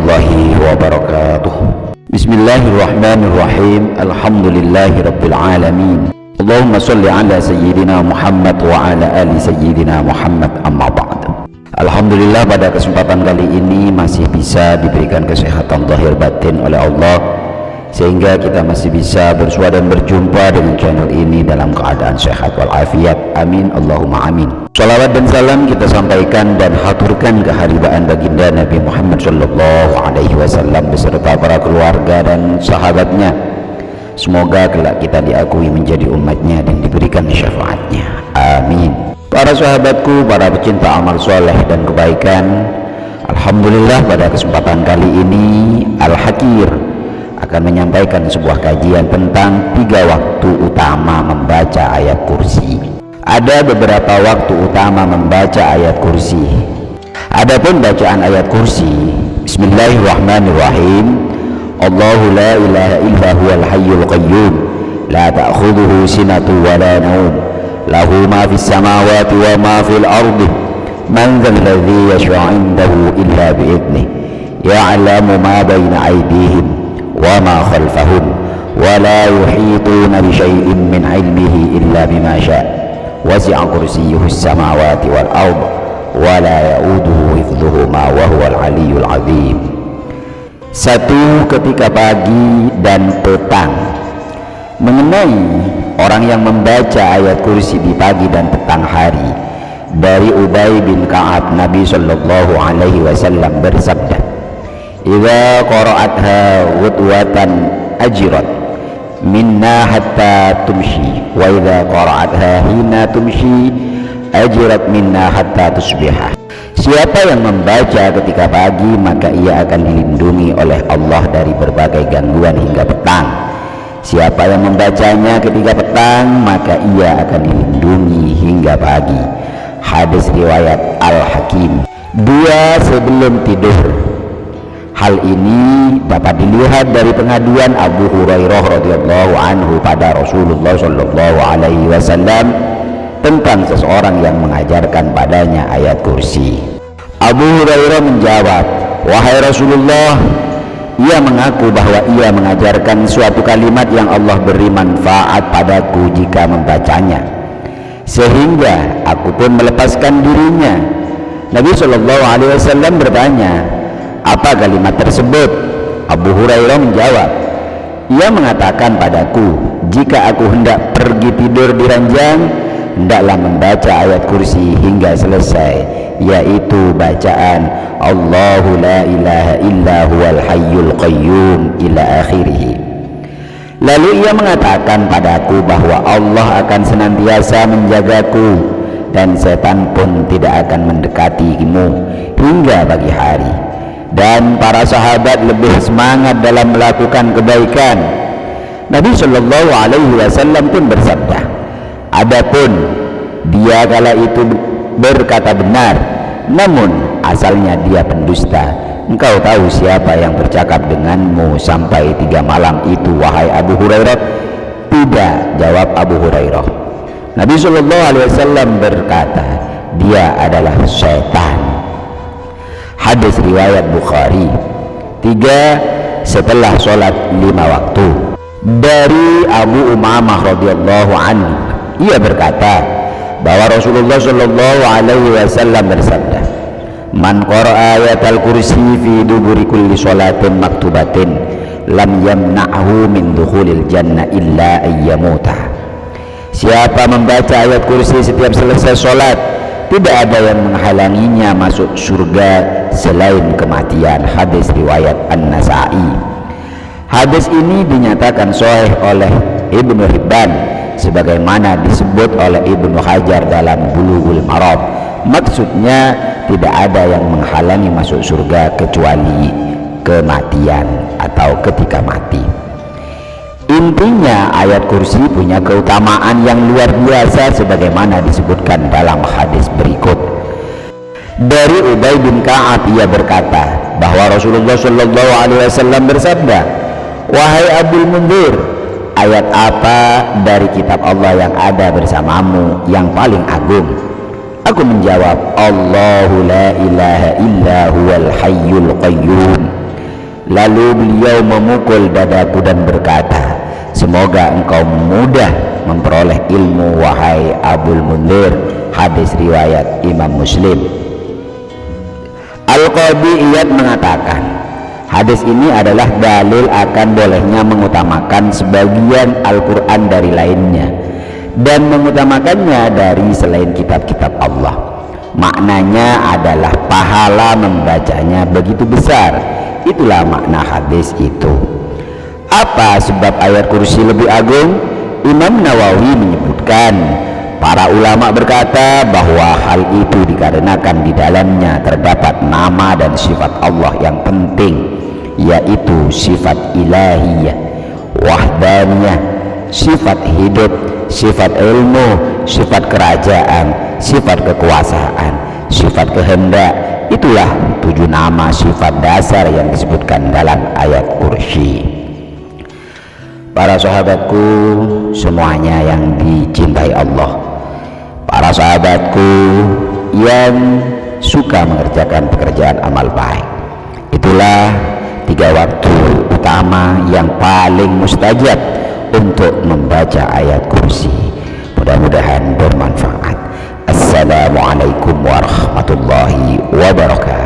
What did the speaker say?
warahmatullahi wabarakatuh. Bismillahirrahmanirrahim. Alhamdulillahi rabbil alamin. Allahumma sholli ala sayyidina Muhammad wa ala ali sayyidina Muhammad, amma ba'd. Alhamdulillah, pada kesempatan kali ini masih bisa diberikan kesehatan zahir batin oleh Allah, sehingga kita masih bisa bersua dan berjumpa dengan channel ini dalam keadaan sehat walafiat. Amin, Allahumma amin. Salawat dan salam kita sampaikan dan haturkan keharibaan baginda Nabi Muhammad sallallahu alaihi wasallam beserta para keluarga dan sahabatnya. Semoga kelak kita diakui menjadi umatnya dan diberikan syafaatnya. Amin. Para sahabatku, para pecinta amal soleh dan kebaikan, alhamdulillah pada kesempatan kali ini Al-Hakir akan menyampaikan sebuah kajian tentang 3 waktu utama membaca ayat kursi. Ada beberapa waktu utama membaca ayat kursi. Adapun bacaan ayat kursi, Bismillahirrahmanirrahim. Allahu la ilaha illa huwal hayyul qayyum, la ta'khudhuhu sinatun wa la nawm, lahu ma fis samawati wa ma fil ardi, man dzal ladzi yashfa'u 'indahu illa bi idnih, ya'lamu ma baina aydihim wa ma khalfahum, wa la yuhituna bi syai'in min 'ilmihi illa bima syaa', wasi'a kursiyyuhus samawati wal ardh wa la ya'uduhu hifdhuhuma wa huwal 'aliyyul 'azim. 1. Ketika pagi dan petang. Mengenai orang yang membaca ayat kursi di pagi dan petang hari, dari Ubay bin Ka'ab, Nabi sallallahu alaihi wasallam bersabda, "Idza qara'atha ghudwatan ajrat minna hatta tumshi, wa idza qara'atha hina tumshi ajrat minna hatta tusbiha." Siapa yang membaca ketika pagi, maka ia akan dilindungi oleh Allah dari berbagai gangguan hingga petang. Siapa yang membacanya ketika petang, maka ia akan dilindungi hingga pagi. Hadis riwayat Al-Hakim. 2. Sebelum tidur. Hal ini dapat dilihat dari pengaduan Abu Hurairah radhiyallahu anhu pada Rasulullah sallallahu alaihi wasallam tentang seseorang yang mengajarkan padanya ayat kursi. Abu Hurairah menjawab, "Wahai Rasulullah, ia mengaku bahwa ia mengajarkan suatu kalimat yang Allah beri manfaat padaku jika membacanya, sehingga aku pun melepaskan dirinya." Nabi sallallahu alaihi wasallam bertanya, "Apa kalimat tersebut?" Abu Hurairah menjawab, "Ia mengatakan padaku, jika aku hendak pergi tidur di ranjang, hendaklah membaca ayat kursi hingga selesai, yaitu bacaan Allahu la ilaha illa huwal hayyul qayyum ila akhirih. Lalu ia mengatakan padaku bahwa Allah akan senantiasa menjagaku dan setan pun tidak akan mendekatimu hingga pagi hari." Dan para sahabat lebih semangat dalam melakukan kebaikan. Nabi sallallahu alaihi wasallam pun bersabda, "Adapun dia kala itu berkata benar, namun asalnya dia pendusta. Engkau tahu siapa yang bercakap denganmu sampai 3 malam itu, wahai Abu Hurairah?" "Tidak," jawab Abu Hurairah. Nabi sallallahu alaihi wasallam berkata, "Dia adalah setan." Hadis riwayat Bukhari. 3. Setelah sholat 5 waktu. Dari Abu Umamah radhiyallahu anhu, ia berkata bahwa Rasulullah sallallahu alaihi wasallam bersabda, "Man qara'a ayatal kursi fi duburi kulli sholatin maktubatin, lam yamna'hu min dukhulil jannah illa ayyamuta." Siapa membaca ayat kursi setiap selesai sholat, tidak ada yang menghalanginya masuk surga selain kematian. Hadis riwayat An-Nasa'i. Hadis ini dinyatakan sahih oleh Ibnu Hibban, sebagaimana disebut oleh Ibnu Hajar dalam Bulughul Maram. Maksudnya tidak ada yang menghalangi masuk surga kecuali kematian atau ketika mati. Intinya ayat kursi punya keutamaan yang luar biasa sebagaimana disebutkan dalam hadis berikut. Dari Ubay bin Ka'ab, ia berkata bahwa Rasulullah sallallahu alaihi wasallam bersabda, "Wahai Abul Mundir, ayat apa dari kitab Allah yang ada bersamamu yang paling agung?" Aku menjawab, "Allahu la ilaha illa huwal hayyul qayyum, Lalu beliau memukul dadaku dan berkata, semoga engkau mudah memperoleh ilmu wahai Abul Munzir. Hadis riwayat Imam Muslim. Al-Qadhi Iyad mengatakan, hadis ini adalah dalil akan bolehnya mengutamakan sebagian Al-Quran dari lainnya dan mengutamakannya dari selain kitab-kitab Allah. Maknanya adalah pahala membacanya begitu besar. Itulah makna hadis itu. Apa sebab ayat kursi lebih agung? Imam Nawawi menyebutkan, para ulama berkata bahwa hal itu dikarenakan di dalamnya terdapat nama dan sifat Allah yang penting, yaitu sifat ilahiyah, wahdaniyah, sifat hidup, sifat ilmu, sifat kerajaan, sifat kekuasaan, sifat kehendak. Itulah 7 nama sifat dasar yang disebutkan dalam ayat kursi. Para sahabatku semuanya yang dicintai Allah, para sahabatku yang suka mengerjakan pekerjaan amal baik, itulah 3 waktu utama yang paling mustajab untuk membaca ayat kursi. Mudah-mudahan bermanfaat. Assalamualaikum warahmatullahi wabarakatuh.